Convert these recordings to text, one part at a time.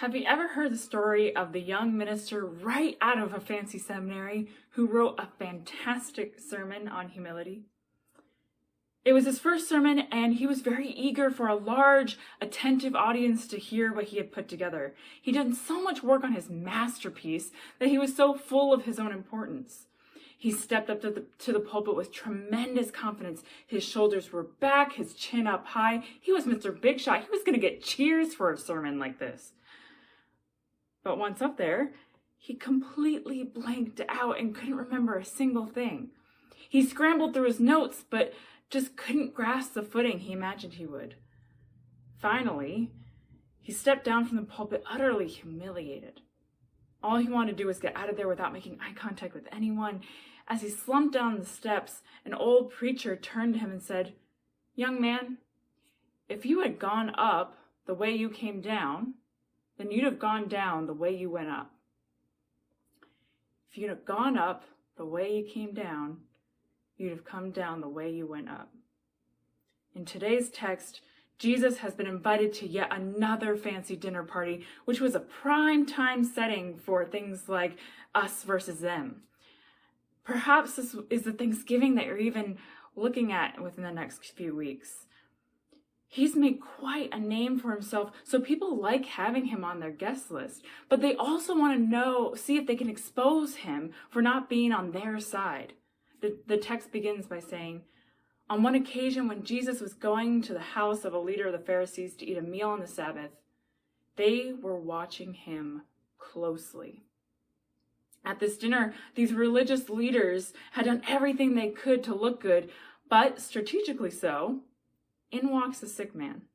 Have you ever heard the story of the young minister right out of a fancy seminary who wrote a fantastic sermon on humility? It was his first sermon, and he was very eager for a large, attentive audience to hear what he had put together. He'd done so much work on his masterpiece that he was so full of his own importance. He stepped up to the pulpit with tremendous confidence. His shoulders were back, his chin up high. He was Mr. Big Shot. He was going to get cheers for a sermon like this. But once up there, he completely blanked out and couldn't remember a single thing. He scrambled through his notes, but just couldn't grasp the footing he imagined he would. Finally, he stepped down from the pulpit utterly humiliated. All he wanted to do was get out of there without making eye contact with anyone. As he slumped down the steps, an old preacher turned to him and said, "Young man, if you had gone up the way you came down, then you'd have gone down the way you went up. If you'd have gone up the way you came down, you'd have come down the way you went up." In today's text, Jesus has been invited to yet another fancy dinner party, which was a prime time setting for things like us versus them. Perhaps this is the Thanksgiving that you're even looking at within the next few weeks. He's made quite a name for himself, so people like having him on their guest list, but they also want to see if they can expose him for not being on their side. The text begins by saying, "On one occasion when Jesus was going to the house of a leader of the Pharisees to eat a meal on the Sabbath, they were watching him closely." At this dinner, these religious leaders had done everything they could to look good, but strategically so, in walks a sick man.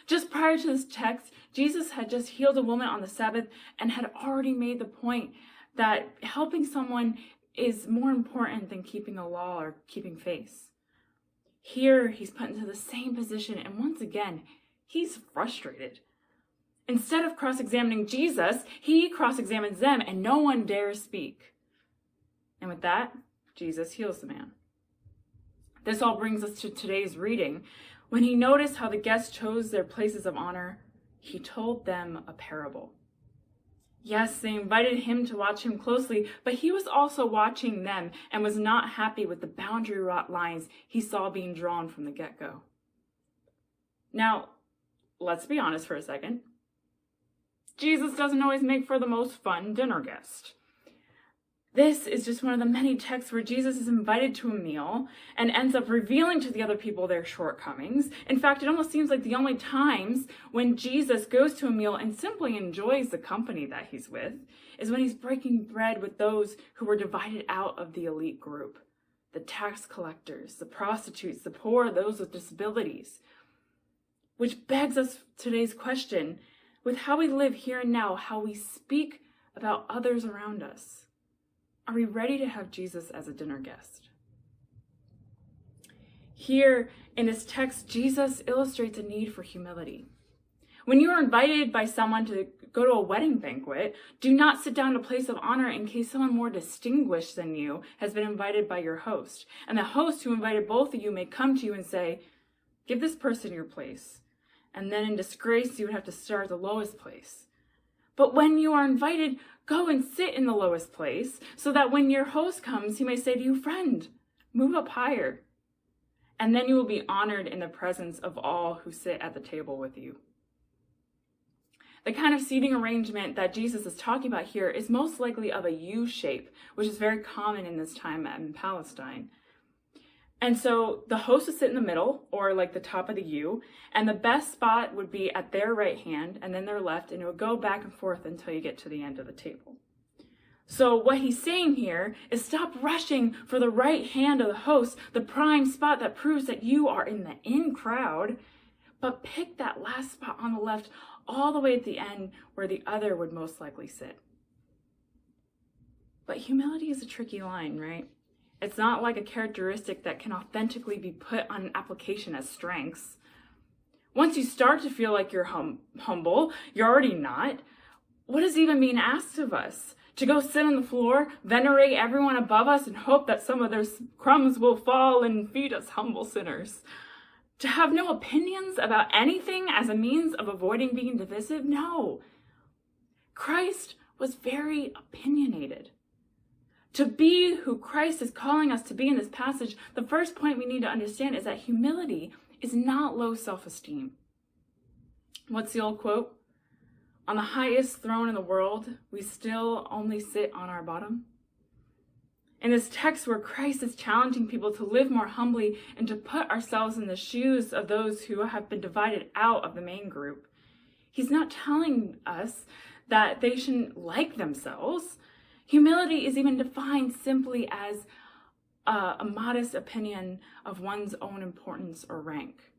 Just prior to this text, Jesus had just healed a woman on the Sabbath and had already made the point that helping someone is more important than keeping a law or keeping face. Here, he's put into the same position, and once again, he's frustrated. Instead of cross-examining Jesus, he cross-examines them, and no one dares speak. And with that, Jesus heals the man. This all brings us to today's reading. When he noticed how the guests chose their places of honor, he told them a parable. Yes, they invited him to watch him closely, but he was also watching them and was not happy with the boundary lines he saw being drawn from the get-go. Now, let's be honest for a second. Jesus doesn't always make for the most fun dinner guest. This is just one of the many texts where Jesus is invited to a meal and ends up revealing to the other people their shortcomings. In fact, it almost seems like the only times when Jesus goes to a meal and simply enjoys the company that he's with is when he's breaking bread with those who were divided out of the elite group. The tax collectors, the prostitutes, the poor, those with disabilities. Which begs us today's question, with how we live here and now, how we speak about others around us. Are we ready to have Jesus as a dinner guest? Here in this text, Jesus illustrates a need for humility. When you are invited by someone to go to a wedding banquet, do not sit down in a place of honor in case someone more distinguished than you has been invited by your host. And the host who invited both of you may come to you and say, "Give this person your place." And then in disgrace, you would have to start at the lowest place. But when you are invited, go and sit in the lowest place so that when your host comes, he may say to you, "Friend, move up higher." And then you will be honored in the presence of all who sit at the table with you. The kind of seating arrangement that Jesus is talking about here is most likely of a U shape, which is very common in this time in Palestine. And so the host would sit in the middle, or like the top of the U, and the best spot would be at their right hand and then their left, and it would go back and forth until you get to the end of the table. So what he's saying here is stop rushing for the right hand of the host, the prime spot that proves that you are in the in crowd, but pick that last spot on the left all the way at the end where the other would most likely sit. But humility is a tricky line, right? It's not like a characteristic that can authentically be put on an application as strengths. Once you start to feel like you're humble, you're already not. What is even being asked of us? To go sit on the floor, venerate everyone above us, and hope that some of their crumbs will fall and feed us humble sinners? To have no opinions about anything as a means of avoiding being divisive? No. Christ was very opinionated. To be who Christ is calling us to be in this passage, the first point we need to understand is that humility is not low self-esteem. What's the old quote? On the highest throne in the world, we still only sit on our bottom. In this text where Christ is challenging people to live more humbly and to put ourselves in the shoes of those who have been divided out of the main group, he's not telling us that they shouldn't like themselves. Humility is even defined simply as a modest opinion of one's own importance or rank.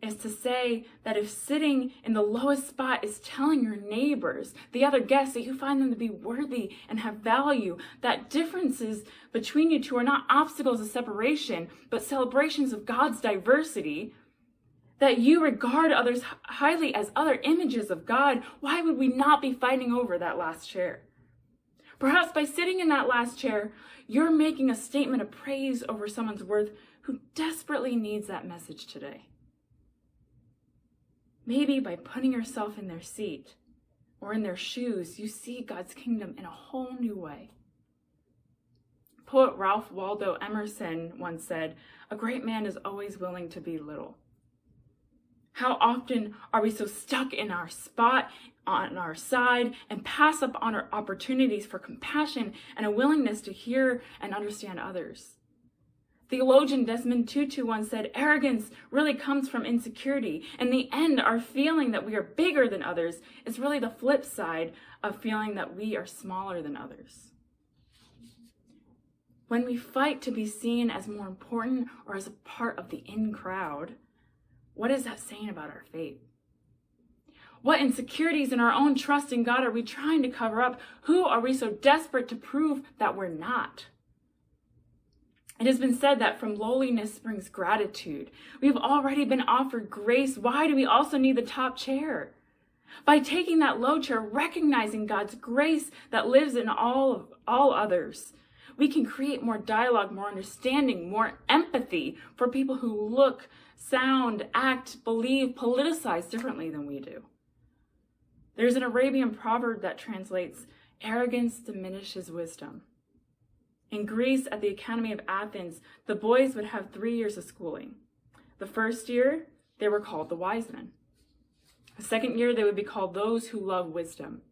Is to say that if sitting in the lowest spot is telling your neighbors, the other guests, that you find them to be worthy and have value, that differences between you two are not obstacles of separation, but celebrations of God's diversity, that you regard others highly as other images of God, why would we not be fighting over that last chair? Perhaps by sitting in that last chair, you're making a statement of praise over someone's worth who desperately needs that message today. Maybe by putting yourself in their seat or in their shoes, you see God's kingdom in a whole new way. Poet Ralph Waldo Emerson once said, "A great man is always willing to be little." How often are we so stuck in our spot, on our side, and pass up on our opportunities for compassion and a willingness to hear and understand others? Theologian Desmond Tutu once said, arrogance really comes from insecurity. In the end, our feeling that we are bigger than others is really the flip side of feeling that we are smaller than others. When we fight to be seen as more important or as a part of the in crowd, what is that saying about our faith? What insecurities in our own trust in God are we trying to cover up? Who are we so desperate to prove that we're not? It has been said that from lowliness springs gratitude. We've already been offered grace. Why do we also need the top chair? By taking that low chair, recognizing God's grace that lives in all others, we can create more dialogue, more understanding, more empathy for people who look, sound, act, believe, politicize differently than we do. There's an Arabian proverb that translates, arrogance diminishes wisdom. In Greece, at the Academy of Athens, the boys would have 3 years of schooling. The first year, they were called the wise men. The second year, they would be called those who love wisdom.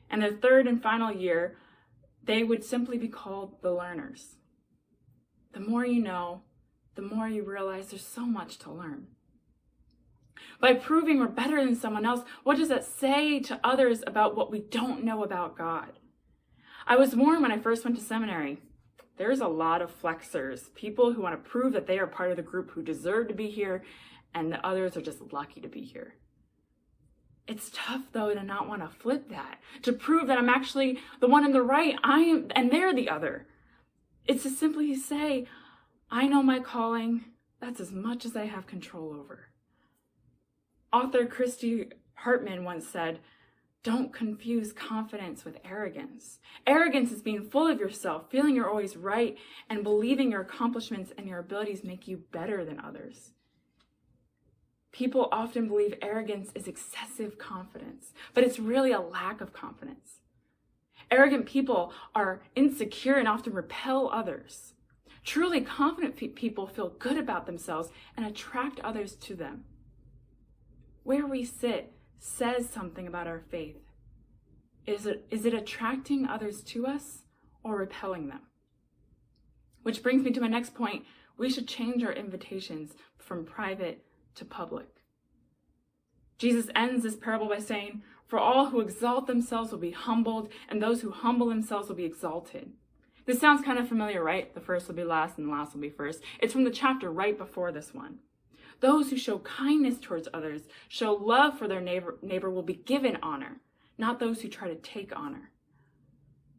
And the third and final year, they would simply be called the learners. The more you know, the more you realize there's so much to learn. By proving we're better than someone else, what does that say to others about what we don't know about God? I was warned when I first went to seminary. There's a lot of flexers, people who want to prove that they are part of the group who deserve to be here, and the others are just lucky to be here. It's tough, though, to not want to flip that, to prove that I'm actually the one in the right, and they're the other. It's to simply say, I know my calling, that's as much as I have control over. Author Christy Hartman once said, don't confuse confidence with arrogance. Arrogance is being full of yourself, feeling you're always right, and believing your accomplishments and your abilities make you better than others. People often believe arrogance is excessive confidence, but it's really a lack of confidence. Arrogant people are insecure and often repel others. Truly confident people feel good about themselves and attract others to them. Where we sit says something about our faith. Is it attracting others to us or repelling them? Which brings me to my next point. We should change our invitations from private to public. Jesus ends this parable by saying, for all who exalt themselves will be humbled, and those who humble themselves will be exalted. This sounds kind of familiar, right? The first will be last and the last will be first. It's from the chapter right before this one. Those who show kindness towards others, show love for their neighbor will be given honor, not those who try to take honor.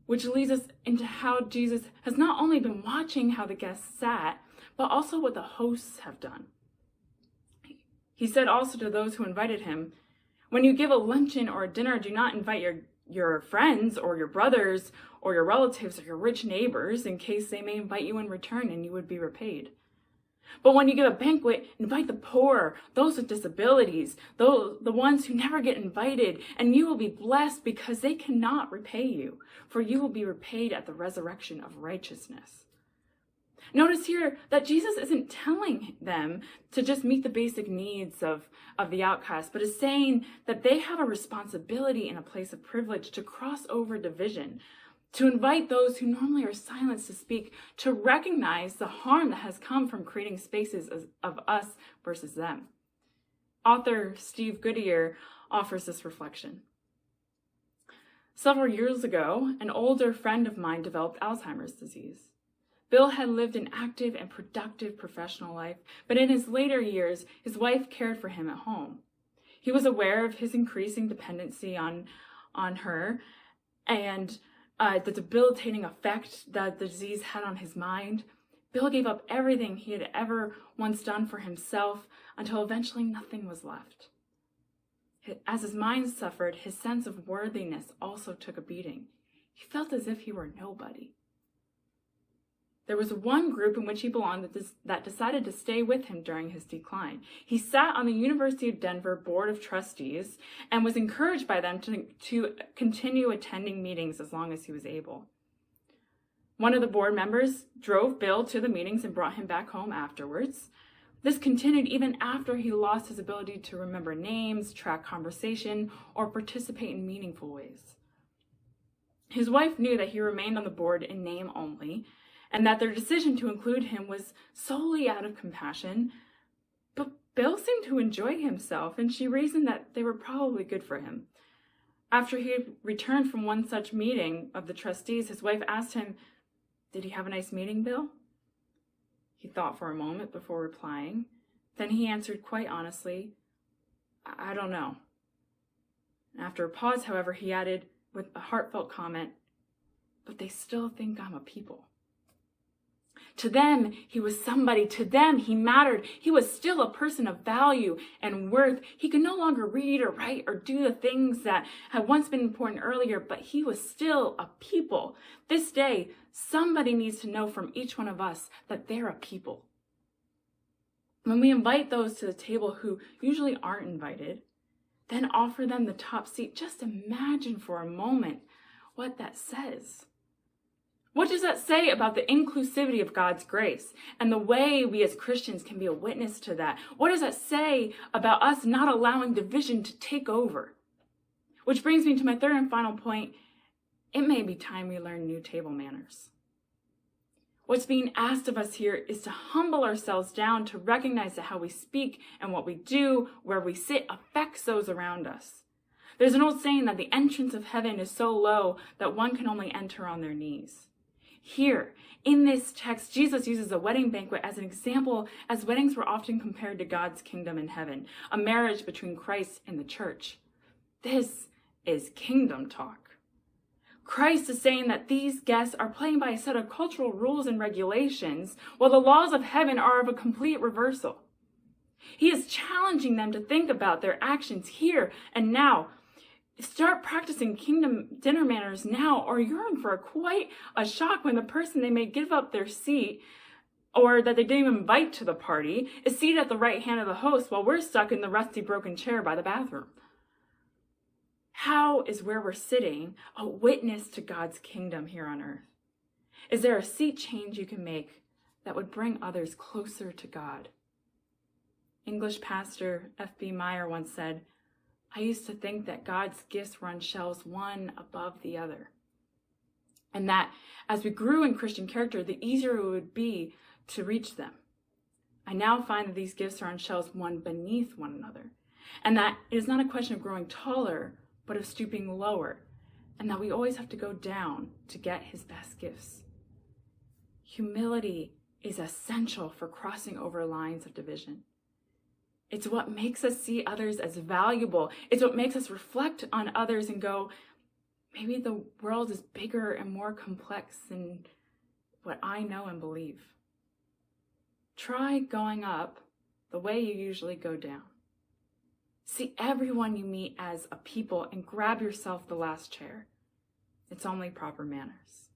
Which leads us into how Jesus has not only been watching how the guests sat, but also what the hosts have done. He said also to those who invited him, when you give a luncheon or a dinner, do not invite your friends or your brothers or your relatives or your rich neighbors in case they may invite you in return and you would be repaid. But when you give a banquet, invite the poor, those with disabilities, the ones who never get invited, and you will be blessed because they cannot repay you, for you will be repaid at the resurrection of righteousness. Notice here that Jesus isn't telling them to just meet the basic needs of the outcast, but is saying that they have a responsibility in a place of privilege to cross over division, to invite those who normally are silenced to speak, to recognize the harm that has come from creating spaces of us versus them. Author Steve Goodyear offers this reflection. Several years ago, an older friend of mine developed Alzheimer's disease. Bill had lived an active and productive professional life, but in his later years, his wife cared for him at home. He was aware of his increasing dependency on her and the debilitating effect that the disease had on his mind. Bill gave up everything he had ever once done for himself until eventually nothing was left. As his mind suffered, his sense of worthiness also took a beating. He felt as if he were nobody. There was one group in which he belonged that decided to stay with him during his decline. He sat on the University of Denver Board of Trustees and was encouraged by them to continue attending meetings as long as he was able. One of the board members drove Bill to the meetings and brought him back home afterwards. This continued even after he lost his ability to remember names, track conversation, or participate in meaningful ways. His wife knew that he remained on the board in name only, and that their decision to include him was solely out of compassion. But Bill seemed to enjoy himself, and she reasoned that they were probably good for him. After he had returned from one such meeting of the trustees, his wife asked him, "Did he have a nice meeting, Bill?" He thought for a moment before replying. Then he answered quite honestly, "I don't know." After a pause, however, he added with a heartfelt comment, "But they still think I'm a people." To them, he was somebody. To them, he mattered. He was still a person of value and worth. He could no longer read or write or do the things that had once been important earlier, but he was still a people. This day, somebody needs to know from each one of us that they're a people. When we invite those to the table who usually aren't invited, then offer them the top seat, just imagine for a moment what that says. What does that say about the inclusivity of God's grace and the way we as Christians can be a witness to that? What does that say about us not allowing division to take over? Which brings me to my third and final point. It may be time we learn new table manners. What's being asked of us here is to humble ourselves down to recognize that how we speak and what we do, where we sit, affects those around us. There's an old saying that the entrance of heaven is so low that one can only enter on their knees. Here, in this text, Jesus uses a wedding banquet as an example, as weddings were often compared to God's kingdom in heaven, a marriage between Christ and the church. This is kingdom talk. Christ is saying that these guests are playing by a set of cultural rules and regulations, while the laws of heaven are of a complete reversal. He is challenging them to think about their actions here and now. Start practicing kingdom dinner manners now, or you're in for quite a shock when the person they may give up their seat, or that they didn't even invite to the party, is seated at the right hand of the host while we're stuck in the rusty broken chair by the bathroom. How is where we're sitting a witness to God's kingdom here on earth? Is there a seat change you can make that would bring others closer to God? English pastor F.B. Meyer once said, "I used to think that God's gifts were on shelves one above the other. And that as we grew in Christian character, the easier it would be to reach them. I now find that these gifts are on shelves one beneath one another. And that it is not a question of growing taller, but of stooping lower. And that we always have to go down to get his best gifts." Humility is essential for crossing over lines of division. It's what makes us see others as valuable. It's what makes us reflect on others and go, maybe the world is bigger and more complex than what I know and believe. Try going up the way you usually go down. See everyone you meet as a people and grab yourself the last chair. It's only proper manners.